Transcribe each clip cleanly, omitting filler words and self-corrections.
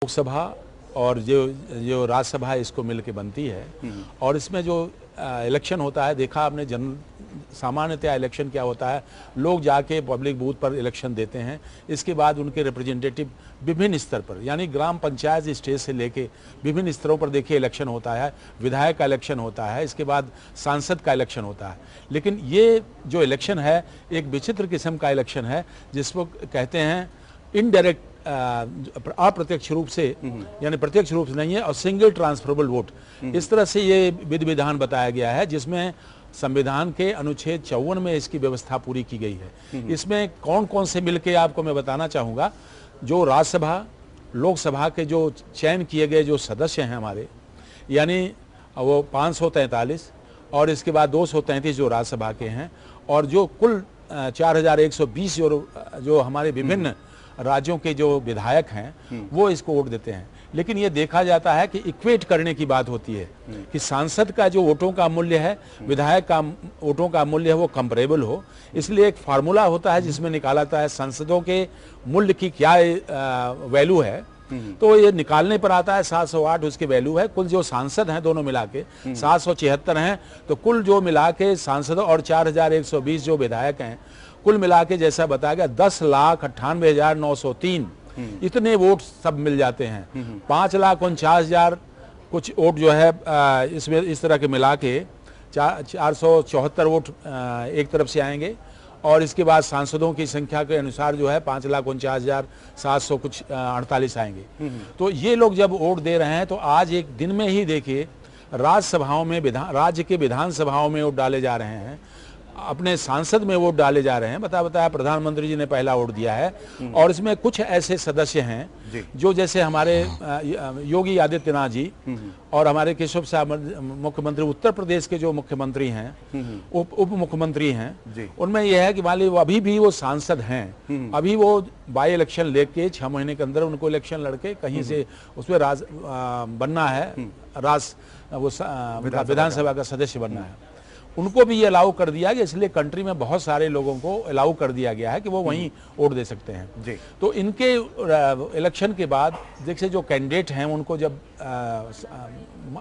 लोकसभा और जो जो राज्यसभा इसको मिलके बनती है और इसमें जो इलेक्शन होता है, देखा आपने सामान्यतः इलेक्शन क्या होता है, लोग जाके पब्लिक बूथ पर इलेक्शन देते हैं। इसके बाद उनके रिप्रेजेंटेटिव विभिन्न स्तर पर, यानी ग्राम पंचायत स्टेज से लेके विभिन्न स्तरों पर देखिए इलेक्शन होता है, विधायक का इलेक्शन होता है, इसके बाद सांसद का इलेक्शन होता है। लेकिन ये जो इलेक्शन है एक विचित्र किस्म का इलेक्शन है, जिसको कहते हैं इनडायरेक्ट, अप्रत्यक्ष रूप से, यानी प्रत्यक्ष रूप से नहीं है, और सिंगल ट्रांसफरेबल वोट। इस तरह से ये विधि विधान बताया गया है, जिसमें संविधान के अनुच्छेद 54 में इसकी व्यवस्था पूरी की गई है। इसमें कौन कौन से मिलके आपको मैं बताना चाहूँगा। जो राज्यसभा लोकसभा के जो चयन किए गए जो सदस्य हैं हमारे, यानी वो 543 और इसके बाद 233 जो राज्यसभा के हैं, और जो कुल 4120 जो हमारे विभिन्न राज्यों के जो विधायक हैं वो इसको वोट देते हैं। लेकिन ये देखा जाता है कि इक्वेट करने की बात होती है कि सांसद का जो वोटों का मूल्य है, विधायक का वोटों का मूल्य है, वो कंपेरेबल हो। इसलिए एक फार्मूला होता है जिसमें निकाला जाता है सांसदों के मूल्य की क्या वैल्यू है। तो ये निकालने पर आता है 708 उसकी वैल्यू है। कुल जो सांसद हैं दोनों मिला के 776 हैं, तो कुल जो मिला के सांसद और 4120 जो विधायक हैं, कुल मिला के जैसा बताया गया 10,98,903 इतने वोट सब मिल जाते हैं। 5,49,000 कुछ वोट जो है इसमें इस तरह के मिला के 474 वोट एक तरफ से आएंगे, और इसके बाद सांसदों की संख्या के अनुसार जो है 5,49,700 कुछ 48 आएंगे। तो ये लोग जब वोट दे रहे हैं, तो आज एक दिन में ही देखिए राज्यसभाओं में, राज्य के विधानसभाओं में वोट डाले जा रहे हैं, अपने सांसद में वोट डाले जा रहे हैं। बताया प्रधानमंत्री जी ने पहला वोट दिया है। और इसमें कुछ ऐसे सदस्य हैं जो जैसे हमारे योगी आदित्यनाथ जी और हमारे केशव साहब मुख्यमंत्री उत्तर प्रदेश के जो मुख्यमंत्री हैं, उप मुख्यमंत्री हैं, उनमें यह है कि वाले वो अभी भी वो सांसद हैं। अभी वो बाई इलेक्शन लेके 6 महीने के अंदर उनको इलेक्शन लड़के कहीं से उसमें बनना है, विधानसभा का सदस्य बनना है। उनको भी ये अलाउ कर दिया गया, इसलिए कंट्री में बहुत सारे लोगों को अलाउ कर दिया गया है कि वो वहीं वोट दे सकते हैं जी। तो इनके इलेक्शन के बाद देखिए जो कैंडिडेट हैं उनको जब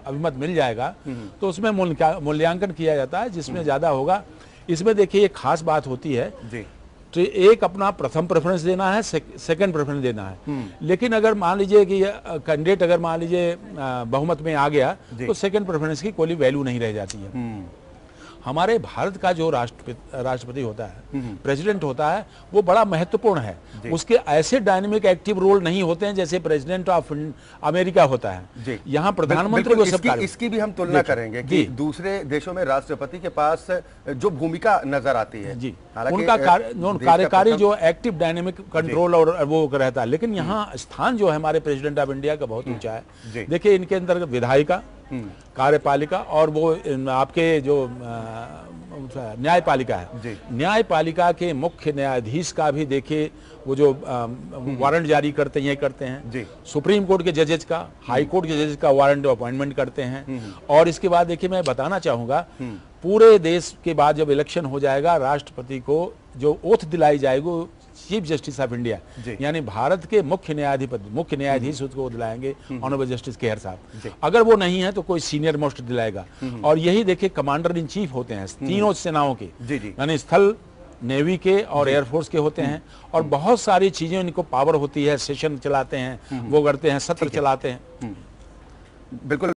अभिमत मिल जाएगा तो उसमें मूल्यांकन किया जाता है, जिसमें ज़्यादा होगा। इसमें देखिए एक खास बात होती है जी, तो एक अपना प्रथम प्रेफरेंस देना है, सेकंड प्रेफरेंस देना है। लेकिन अगर मान लीजिए कि कैंडिडेट अगर मान लीजिए बहुमत में आ गया तो सेकंड प्रेफरेंस की कोई वैल्यू नहीं रह जाती है। हमारे भारत का जो राष्ट्रपति होता है, प्रेसिडेंट होता है, वो बड़ा महत्वपूर्ण है। उसके ऐसे डायनेमिक एक्टिव रोल नहीं होते हैं जैसे प्रेसिडेंट ऑफ अमेरिका होता है। यहाँ प्रधानमंत्री को सब इसकी भी हम तुलना करेंगे कि दूसरे देशों में राष्ट्रपति के पास जो भूमिका नजर आती है जी, उनका कार्यकारी जो एक्टिव डायनेमिक कंट्रोल और वो रहता है। लेकिन यहाँ स्थान जो है हमारे प्रेसिडेंट ऑफ इंडिया का बहुत ऊंचा है। देखिए इनके अंदर विधायिका, कार्यपालिका और वो आपके जो न्यायपालिका है, न्यायपालिका के मुख्य न्यायाधीश का भी देखिए वो जो वारंट जारी करते हैं, सुप्रीम कोर्ट के जजेस का, हाई कोर्ट के जजेस का वारंट अपॉइंटमेंट करते हैं। और इसके बाद देखिए मैं बताना चाहूंगा, पूरे देश के बाद जब इलेक्शन हो जाएगा, राष्ट्रपति को जो ओथ दिलाई जाएगी चीफ जस्टिस ऑफ इंडिया, यानी भारत के मुख्य न्यायाधीश उसको दिलाएंगे, ऑनरेबल जस्टिस केहर साहब। अगर वो नहीं है तो कोई सीनियर मोस्ट दिलाएगा। और यही देखिए कमांडर इन चीफ होते हैं तीनों सेनाओं के, यानी स्थल, नेवी के और एयरफोर्स के होते हैं। और बहुत सारी चीजें इनको पावर होती है, सेशन चलाते हैं, वो करते हैं, सत्र चलाते हैं। बिल्कुल।